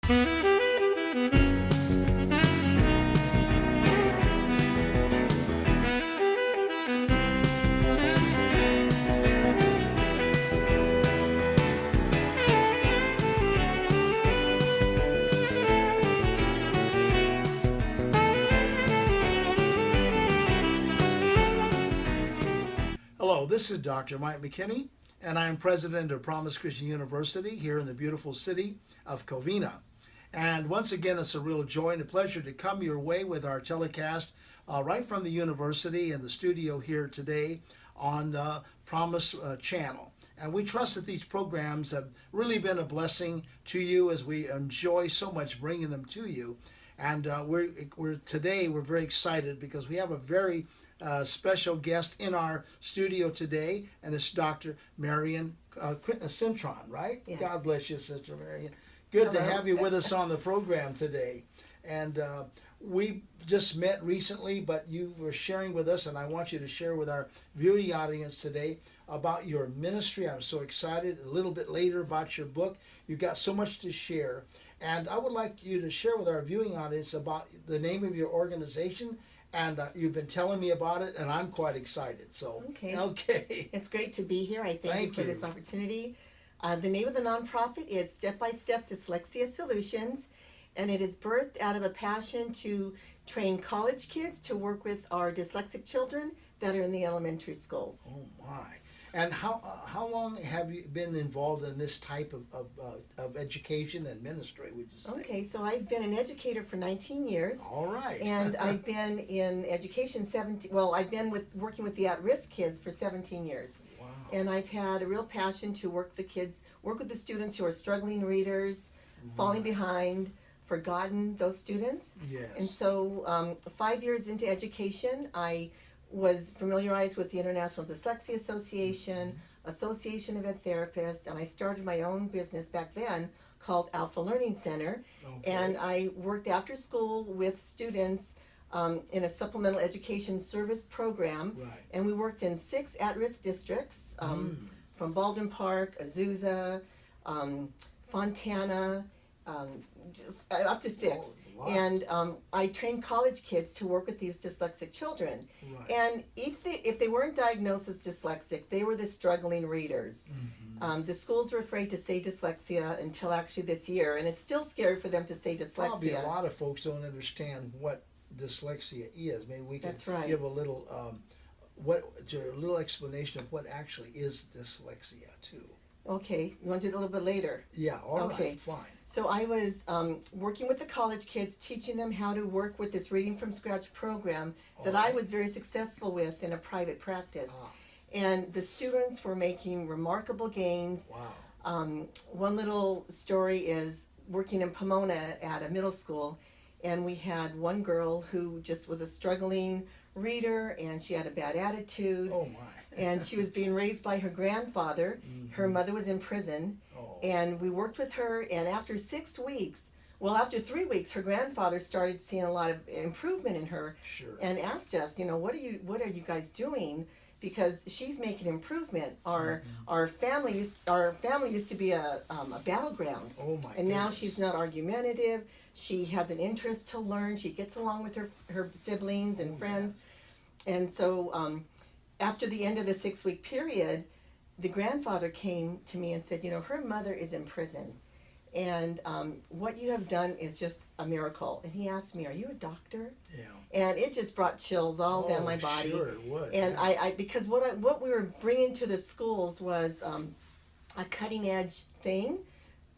Hello, this is Dr. Mike McKinney, and I am president of Promise Christian University here in the beautiful city of Covina. And once again, it's a real joy and a pleasure to come your way with our telecast right from the university and the studio here today on the Promise channel. And we trust that these programs have really been a blessing to you as we enjoy so much bringing them to you. And we're today we're very excited because we have a very special guest in our studio today, and it's Dr. Marianne Cintron, right? Yes. God bless you, Sister Marianne. Good Hello. to have you with us on the program today. And we just met recently, but you were sharing with us, and I want you to share with our viewing audience today about your ministry. I'm so excited. A little bit later about your book. You've got so much to share. And I would like you to share with our viewing audience about the name of your organization. And you've been telling me about it, and I'm quite excited. So, okay. It's great to be here. I thank you Thank for you. this opportunity. The name of the nonprofit is Step by Step Dyslexia Solutions, and it is birthed out of a passion to train college kids to work with our dyslexic children that are in the elementary schools. Oh my! And how long have you been involved in this type of education and ministry? Would you say? Okay, so I've been an educator for 19 years. All right. And I've been in education I've been working with the at-risk kids for 17 years. Wow. And I've had a real passion to work with the students who are struggling readers, falling behind, forgotten those students. Yes. And so 5 years into education, I was familiarized with the International Dyslexia Association, Association of Ed Therapists, and I started my own business back then called Alpha Learning Center. Okay. And I worked after school with students in a supplemental education service program. Right. And we worked in 6 at-risk districts, from Baldwin Park, Azusa, Fontana, up to 6. Oh, wow. And I trained college kids to work with these dyslexic children. Right. And if they weren't diagnosed as dyslexic, they were the struggling readers. The schools were afraid to say dyslexia until actually this year, and it's still scary for them to say dyslexia. Probably a lot of folks don't understand what dyslexia is. Maybe we can That's right. give a little explanation of what actually is dyslexia too. Okay, you want to do it a little bit later? Yeah. All right. Okay. Fine. So I was working with the college kids, teaching them how to work with this Reading from Scratch program that I was very successful with in a private practice. Ah. And the students were making remarkable gains. Wow. One little story is working in Pomona at a middle school, and we had one girl who just was a struggling reader, and she had a bad attitude. Oh my. And she was being raised by her grandfather. Her mother was in prison. Oh. And we worked with her, and after 6 weeks, after 3 weeks, her grandfather started seeing a lot of improvement in her. Sure. And asked us, what are you guys doing? Because she's making improvement. Our family used to be a battleground. Oh my. And now goodness. she's not argumentative. She has an interest to learn. She gets along with her siblings and friends. And so after the end of the 6-week period, the grandfather came to me and said, her mother is in prison. And what you have done is just a miracle. And he asked me, are you a doctor? Yeah. And it just brought chills all down my body. Sure it would. And I because what we were bringing to the schools was a cutting edge thing,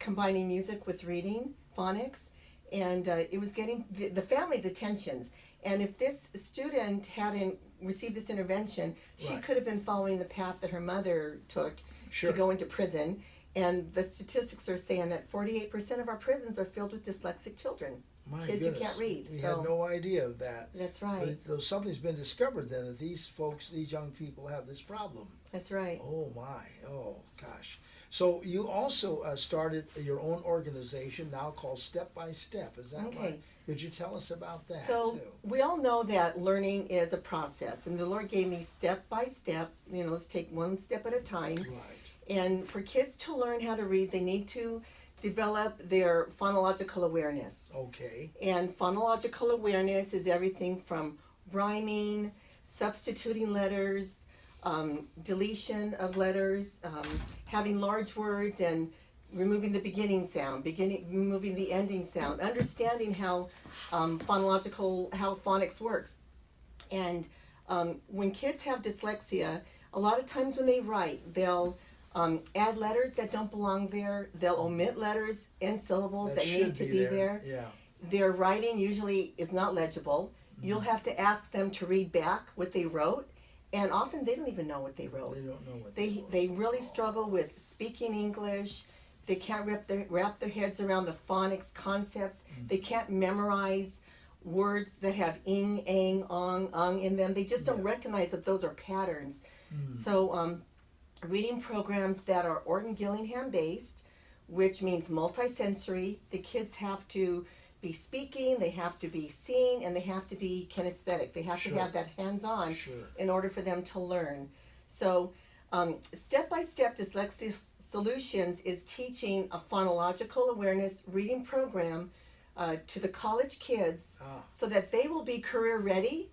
combining music with reading, phonics, and it was getting the family's attentions. And if this student hadn't received this intervention, she Right. could have been following the path that her mother took Sure. to go into prison. And the statistics are saying that 48% of our prisons are filled with dyslexic children. My kids goodness. who can't read. We So had no idea of that. that's right. But something's been discovered then that these young people have this problem. That's right. Oh my, oh gosh. So you also started your own organization now called Step by Step, is that Okay. right? Could you tell us about that So too? we all know that learning is a process, and the Lord gave me step by step. Let's take one step at a time. Right. And for kids to learn how to read, they need to develop their phonological awareness. Okay. And phonological awareness is everything from rhyming, substituting letters, deletion of letters, having large words, and removing the beginning sound, removing the ending sound, understanding how how phonics works. And when kids have dyslexia, a lot of times when they write, they'll add letters that don't belong there. They'll omit letters and syllables that need to be there. Yeah. Their writing usually is not legible. You'll have to ask them to read back what they wrote, and often they don't even know what they wrote. They don't know what They really struggle with speaking English. They can't wrap their heads around the phonics concepts. They can't memorize words that have ing, ang, ong in them. They just don't recognize that those are patterns. So reading programs that are Orton Gillingham based, which means multisensory. The kids have to be speaking, they have to be seeing, and they have to be kinesthetic. They have to have that hands-on in order for them to learn. So step-by-step dyslexia solutions is teaching a phonological awareness reading program to the college kids so that they will be career ready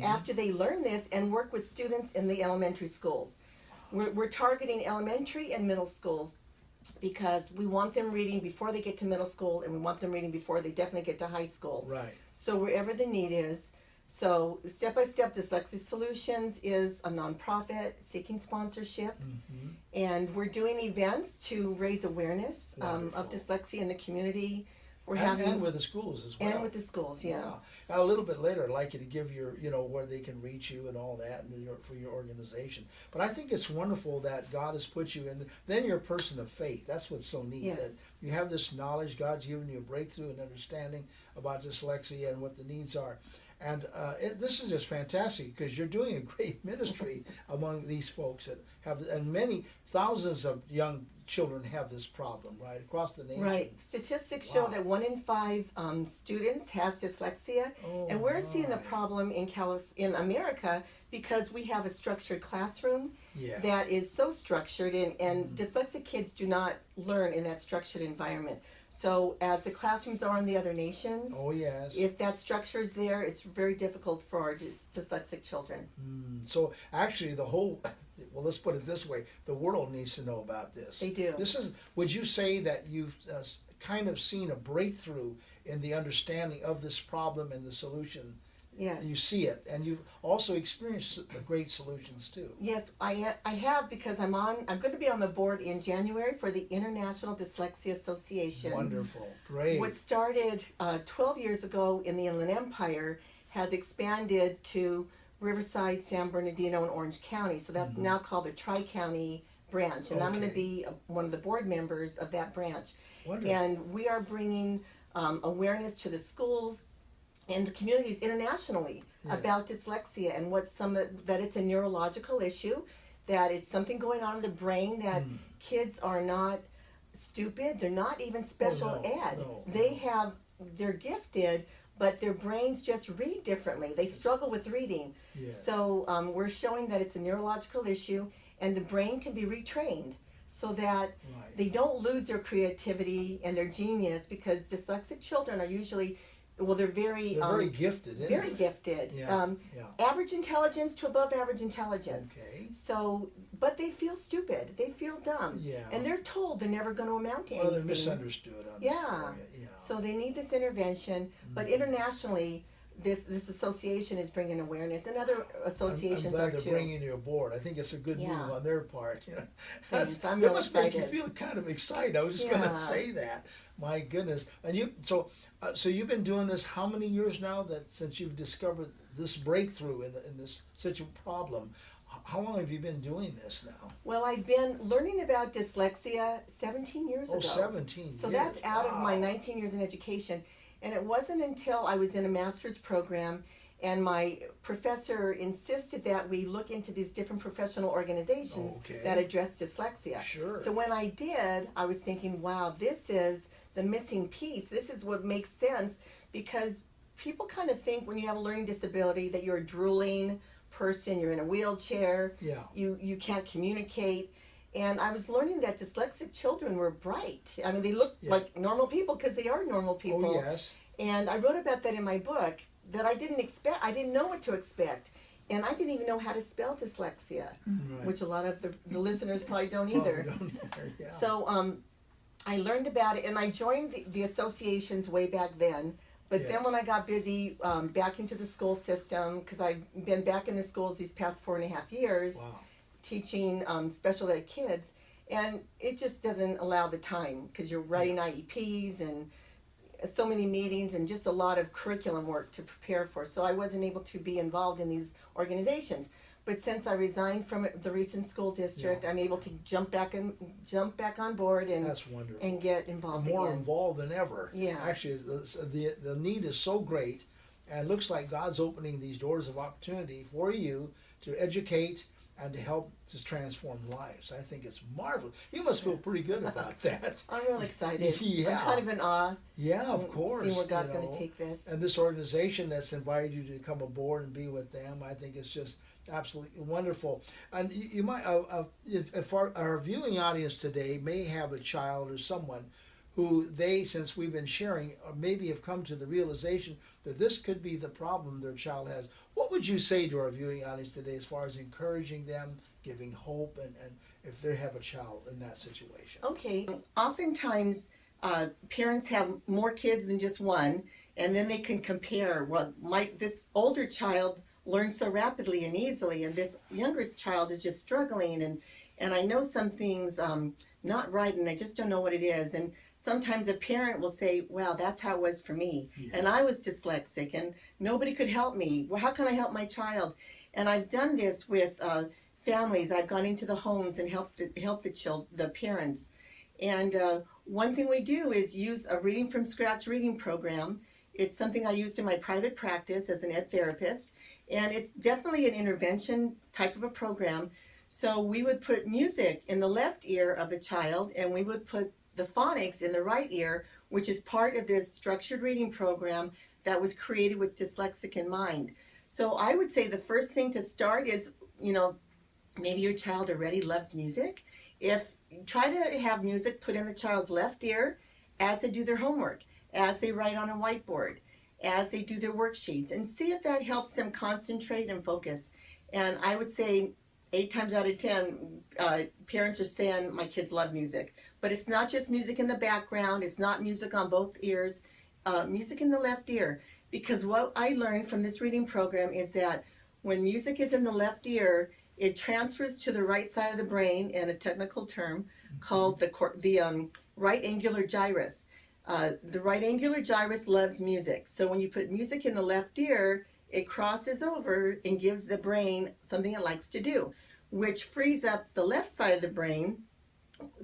after they learn this and work with students in the elementary schools. We're targeting elementary and middle schools because we want them reading before they get to middle school, and we want them reading before they definitely get to high school. Right. So wherever the need is. So Step-by-Step Dyslexia Solutions is a nonprofit seeking sponsorship, and we're doing events to raise awareness of dyslexia in the community. We're and with the schools as well. And with the schools, yeah. Now, a little bit later, I'd like you to give your, where they can reach you and all that, and for your organization. But I think it's wonderful that God has put you in. Then you're a person of faith. That's what's so neat. Yes. That you have this knowledge. God's given you a breakthrough and understanding about dyslexia and what the needs are. And this is just fantastic because you're doing a great ministry among these folks that have, and many thousands of young children have this problem, right, across the nation. Right. Statistics show that 1 in 5 students has dyslexia, and we're seeing the problem in America because we have a structured classroom that is so structured, and dyslexic kids do not learn in that structured environment. So as the classrooms are in the other nations, if that structure is there, it's very difficult for our dyslexic children. So actually the whole, well, let's put it this way, the world needs to know about this. They do. Would you say that you've kind of seen a breakthrough in the understanding of this problem and the solution? Yes. You see it, and you've also experienced the great solutions too. Yes, I have, because I'm going to be on the board in January for the International Dyslexia Association. Wonderful, great. What started 12 years ago in the Inland Empire has expanded to Riverside, San Bernardino, and Orange County. So that's now called the Tri-County branch, and I'm going to be one of the board members of that branch. Wonderful. And we are bringing awareness to the schools and the communities internationally about dyslexia and that it's a neurological issue, that it's something going on in the brain, that kids are not stupid, they're not even special ed. They're gifted, but their brains just read differently. They struggle with reading. So we're showing that it's a neurological issue, and the brain can be retrained so that they don't lose their creativity and their genius, because dyslexic children are usually, they're very gifted. Very gifted. Average intelligence to above average intelligence. Okay. So, but they feel stupid. They feel dumb. And they're told they're never going to amount to anything. They're misunderstood on this area. So they need this intervention. But internationally, this association is bringing awareness, and other associations I'm glad are too. they're bringing you aboard. I think it's a good move on their part. I'm it real must excited. make you feel kind of excited. I was just going to say that. My goodness. And so you've been doing this how many years now, since you've discovered this breakthrough in this such a problem? How long have you been doing this now? Well, I've been learning about dyslexia 17 years ago. 17 years. So that's out of my 19 years in education. And it wasn't until I was in a master's program and my professor insisted that we look into these different professional organizations that address dyslexia. So when I did, I was thinking, wow, this is the missing piece. This is what makes sense, because people kind of think when you have a learning disability that you're a drooling person, you're in a wheelchair, you can't communicate. And I was learning that dyslexic children were bright. I mean, they look like normal people because they are normal people. Oh, yes. And I wrote about that in my book, that I didn't expect. I didn't know what to expect. And I didn't even know how to spell dyslexia, which a lot of the listeners probably don't either. Well, we don't either, yeah. So I learned about it, and I joined the associations way back then. But then when I got busy back into the school system, because I've been back in the schools these past 4.5 years, teaching special ed kids, and it just doesn't allow the time, because you're writing IEPs and so many meetings and just a lot of curriculum work to prepare for. So I wasn't able to be involved in these organizations. But since I resigned from the recent school district, I'm able to jump back on board and that's wonderful. And get involved More again. involved than ever. Yeah. Actually, the need is so great, and it looks like God's opening these doors of opportunity for you to educate and to help to transform lives. I think it's marvelous. You must feel pretty good about that. I'm real excited. Yeah. I'm kind of in awe. Yeah, of course. Seeing where God's going to take this. And this organization that's invited you to come aboard and be with them, I think it's just absolutely wonderful. And you might, if our viewing audience today may have a child or someone who since we've been sharing, or maybe have come to the realization that this could be the problem their child has. What would you say to our viewing audience today as far as encouraging them, giving hope, and if they have a child in that situation? Okay. Oftentimes, parents have more kids than just one, and then they can compare. Well, this older child learns so rapidly and easily, and this younger child is just struggling, and I know something's not right, and I just don't know what it is. And sometimes a parent will say, wow, that's how it was for me. Yeah. And I was dyslexic, and nobody could help me. Well, how can I help my child? And I've done this with families. I've gone into the homes and helped the parents. And one thing we do is use a reading from scratch reading program. It's something I used in my private practice as an ed therapist. And it's definitely an intervention type of a program. So we would put music in the left ear of the child, and we would put the phonics in the right ear, which is part of this structured reading program that was created with dyslexic in mind. So I would say the first thing to start is, maybe your child already loves music. Try to have music put in the child's left ear as they do their homework, as they write on a whiteboard, as they do their worksheets, and see if that helps them concentrate and focus. And I would say 8 times out of 10, parents are saying, my kids love music. But it's not just music in the background, it's not music on both ears, music in the left ear. Because what I learned from this reading program is that when music is in the left ear, it transfers to the right side of the brain in a technical term called the right angular gyrus. The right angular gyrus loves music. So when you put music in the left ear, it crosses over and gives the brain something it likes to do, which frees up the left side of the brain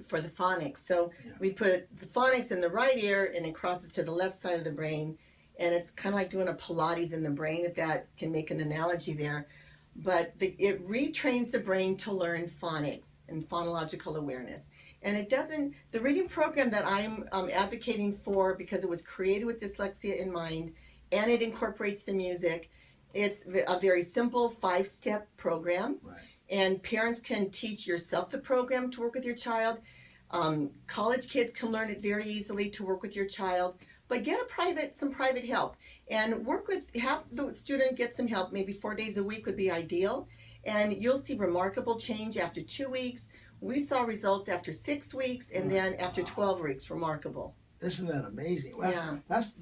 for the phonics. So we put the phonics in the right ear and it crosses to the left side of the brain. And it's kind of like doing a Pilates in the brain, if that can make an analogy there. But it retrains the brain to learn phonics and phonological awareness. And the reading program that I'm advocating for, because it was created with dyslexia in mind, and it incorporates the music, it's a very simple 5-step program. Right. And parents can teach yourself the program to work with your child. College kids can learn it very easily to work with your child. But get some private help, and have the student get some help. Maybe 4 days a week would be ideal. And you'll see remarkable change after 2 weeks. We saw results after 6 weeks, and then after 12 weeks, remarkable. Isn't that amazing? Well, yeah. That's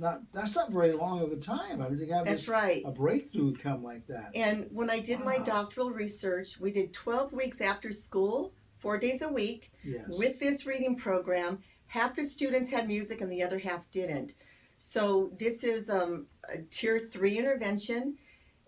not very long of a time. I mean, to have that's right. A breakthrough come like that. And when I did my doctoral research, we did 12 weeks after school, 4 days a week, with this reading program. Half the students had music and the other half didn't. So this is a tier 3 intervention,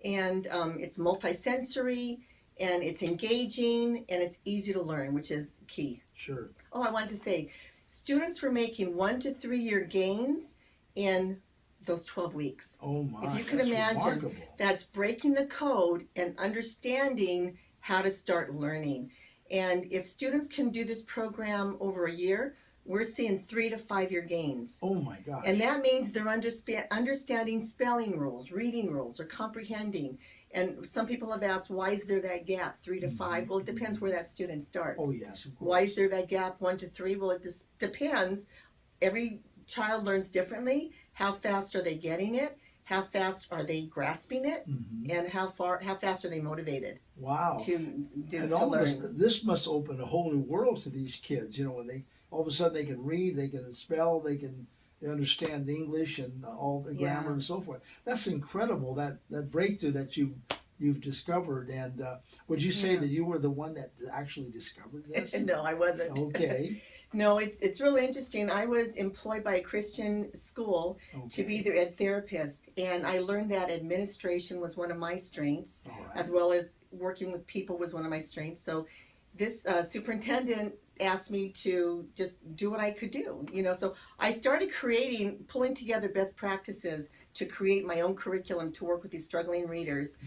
and it's multisensory, and it's engaging, and it's easy to learn, which is key. Sure. Oh, I wanted to say, students were making 1 to 3 year gains in those 12 weeks. Oh my, if you can imagine, remarkable. That's breaking the code and understanding how to start learning. And if students can do this program over a year, we're seeing 3 to 5 year gains. Oh my gosh. And that means they're understanding spelling rules, reading rules, or comprehending. And some people have asked, why is there that gap, 3 to 5? Well, it depends where that student starts. Oh yes, of course. Why is there that gap, 1 to 3? Well, it just depends. Every child learns differently. How fast are they getting it? How fast are they grasping it? And how fast are they motivated? Wow. To almost, learn. this must open a whole new world to these kids. You know, when they all of a sudden they can read, they can spell, they understand English and all the grammar and so forth. That's incredible. That breakthrough that you've discovered. And would you say that you were the one that actually discovered this? No, I wasn't. Okay. No, it's really interesting. I was employed by a Christian school to be their ed therapist, and I learned that administration was one of my strengths, as well as working with people was one of my strengths. So this superintendent asked me to just do what I could do, you know. So I started pulling together best practices to create my own curriculum to work with these struggling readers.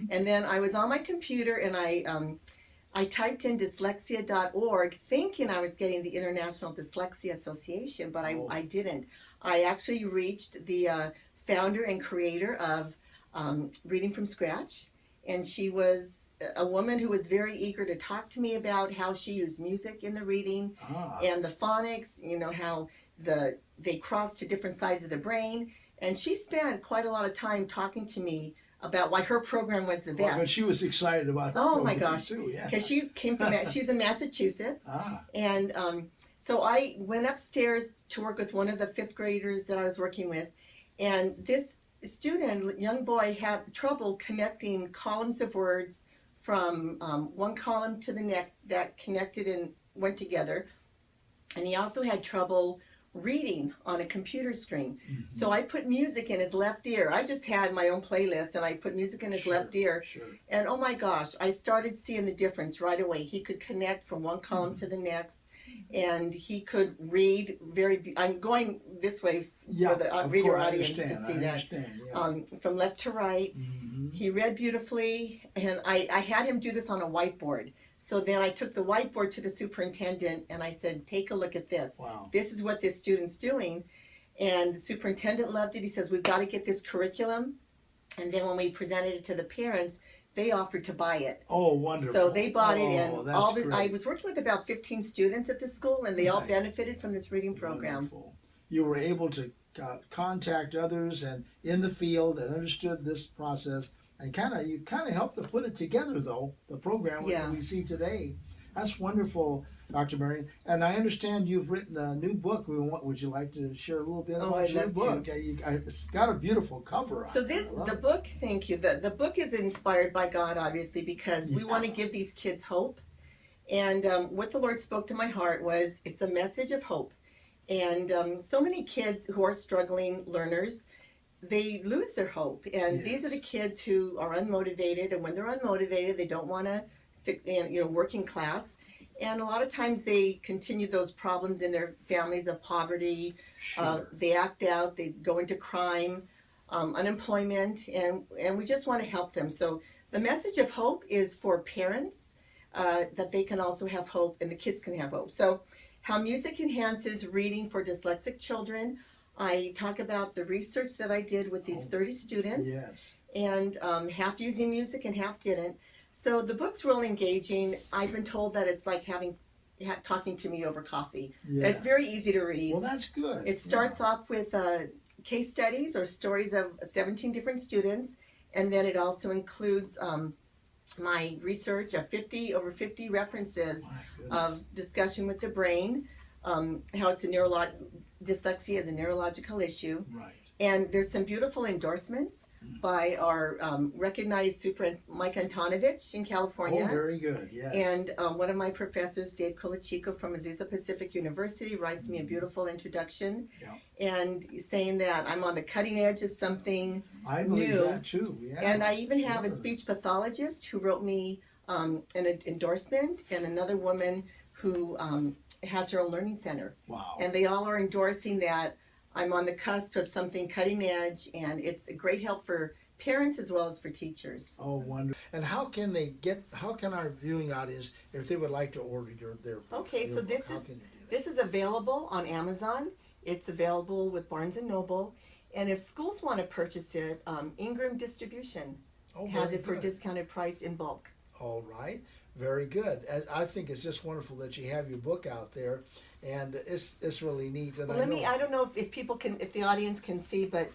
And then I was on my computer and I typed in dyslexia.org thinking I was getting the International Dyslexia Association, but I didn't. I actually reached the founder and creator of Reading from Scratch, and she was a woman who was very eager to talk to me about how she used music in the reading and the phonics, you know, how they cross to different sides of the brain. And she spent quite a lot of time talking to me about why her program was the best. But she was excited about her my program gosh, too, yeah. because she came from she's in Massachusetts, and so I went upstairs to work with one of the fifth graders that I was working with, and this young boy, had trouble connecting columns of words from one column to the next that connected and went together, and he also had trouble reading on a computer screen. So I put music in his left ear. I just had my own playlist and I put music in his left ear. And oh my gosh, I started seeing the difference right away. He could connect from one column to the next, and he could read I'm going this way for the reader audience to see that. From left to right. He read beautifully, and I had him do this on a whiteboard. So then I took the whiteboard to the superintendent and I said, take a look at this. This is what this student's doing. And the superintendent loved it. He says, we've got to get this curriculum. And then when we presented it to the parents, they offered to buy it. Oh, wonderful. So they bought it, and I great. was working with about 15 students at the school, and they all benefited from this reading program. Wonderful. You were able to contact others and in the field that understood this process. And you kind of helped to put it together, though, the program we see today. That's wonderful, Dr. Marianne. And I understand you've written a new book. Would you like to share a little bit about your book? It's got a beautiful cover. So the book, thank you. The book is inspired by God, obviously, because we want to give these kids hope. And what the Lord spoke to my heart was, it's a message of hope. And so many kids who are struggling learners, they lose their hope, and these are the kids who are unmotivated, and when they're unmotivated, they don't want to work in class, and a lot of times they continue those problems in their families of poverty. They act out, they go into crime, unemployment, and we just want to help them. So the message of hope is for parents, that they can also have hope, and the kids can have hope. So how music enhances reading for dyslexic children. I talk about the research that I did with these 30 students, and half using music and half didn't. So the book's real engaging. I've been told that it's like talking to me over coffee. It's very easy to read. Well, that's good. It starts off with case studies or stories of 17 different students, and then it also includes my research of over 50 references of discussion with the brain, how it's dyslexia is a neurological issue. And there's some beautiful endorsements by our recognized Super Mike Antonovich in California. Oh, very good, yes. And one of my professors, Dave Colachico from Azusa Pacific University, writes me a beautiful introduction and saying that I'm on the cutting edge of something I believe new. That too, And I even have a speech pathologist who wrote me an endorsement, and another woman who has her own learning center. And they all are endorsing that I'm on the cusp of something cutting edge, and it's a great help for parents as well as for teachers. Oh, wonderful. And how can our viewing audience, if they would like to order their Okay, so book, how can they do This is available on Amazon. It's available with Barnes and Noble. And if schools want to purchase it, Ingram Distribution has very it for good. discounted price in bulk. All right, very good. I think it's just wonderful that you have your book out there, and it's really neat. And Well, I don't know if people can, if the audience can see, but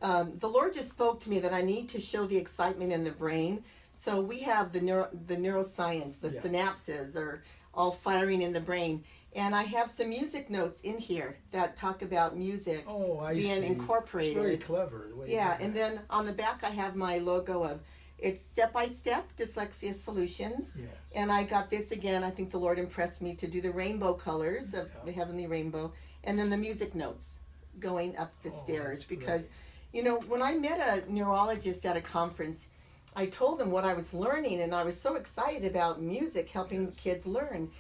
the Lord just spoke to me that I need to show the excitement in the brain. So we have the neuroscience, the Yeah. synapses are all firing in the brain. And I have some music notes in here that talk about music I being see. incorporated. It's very clever. The way you Yeah, did and that. then on the back I have my logo of it's Step by Step Dyslexia Solutions. Yes. And I got this again. I think the Lord impressed me to do the rainbow colors of Yeah. the heavenly rainbow, and then the music notes going up the stairs. that's Because, great. you know, when I met a neurologist at a conference, I told him what I was learning, and I was so excited about music helping Yes. kids learn.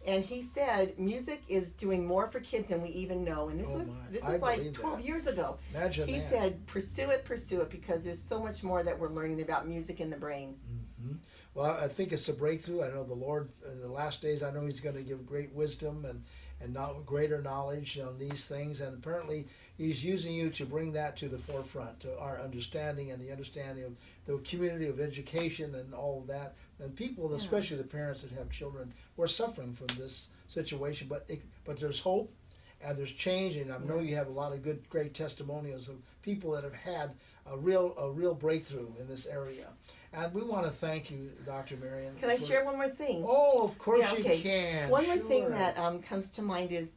And he said music is doing more for kids than we even know. And this Oh was my. this I was like believe 12 that. years ago. Imagine He that. said pursue it because there's so much more that we're learning about music in the brain. Well, I think it's a breakthrough. I know the Lord in the last days, I know He's going to give great wisdom and greater knowledge on these things. And apparently, He's using you to bring that to the forefront, to our understanding and the understanding of the community of education and all of that. And people, especially the parents that have children, who are suffering from this situation. But there's hope and there's change. And I know you have a lot of great testimonials of people that have had a real breakthrough in this area. And we want to thank you, Dr. Marianne. Can I share one more thing? Oh, of course Yeah, you okay. can. One more thing Sure. that comes to mind is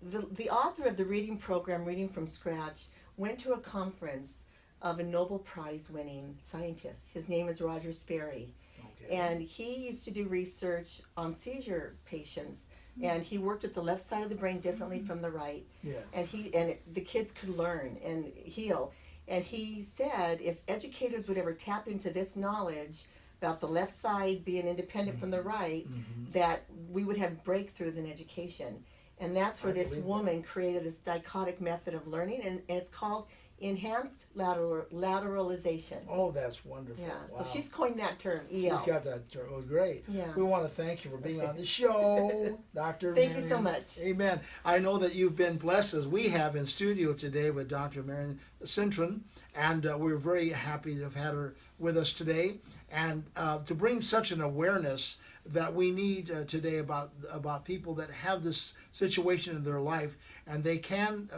the author of the reading program, Reading from Scratch, went to a conference of a Nobel Prize winning scientist. His name is Roger Sperry. Okay. And he used to do research on seizure patients. And he worked with the left side of the brain differently from the right. Yes. And the kids could learn and heal. And he said if educators would ever tap into this knowledge about the left side being independent from the right, that we would have breakthroughs in education. And that's where I this believe that. woman created this dichotic method of learning, and it's called enhanced lateralization. Oh, that's wonderful. Yeah, Wow. so she's coined that term, She's EL. got that term. Oh, great. Yeah. We want to thank you for being on the show, Dr. Thank you so Marianne. much. Amen. I know that you've been blessed as we have in studio today with Dr. Marianne Cintron, and we're very happy to have had her with us today, and to bring such an awareness that we need today about people that have this situation in their life, and they can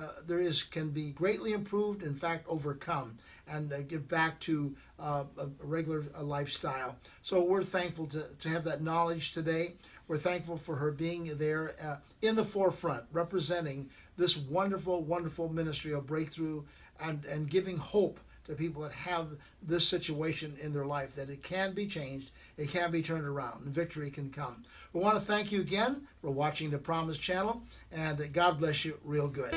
be greatly improved, in fact overcome, and get back to a regular lifestyle. So we're thankful to have that knowledge today. We're thankful for her being there in the forefront, representing this wonderful, wonderful ministry of breakthrough and giving hope to people that have this situation in their life, that it can be changed, it can be turned around, and victory can come. We want to thank you again for watching the Promise Channel, and God bless you real good.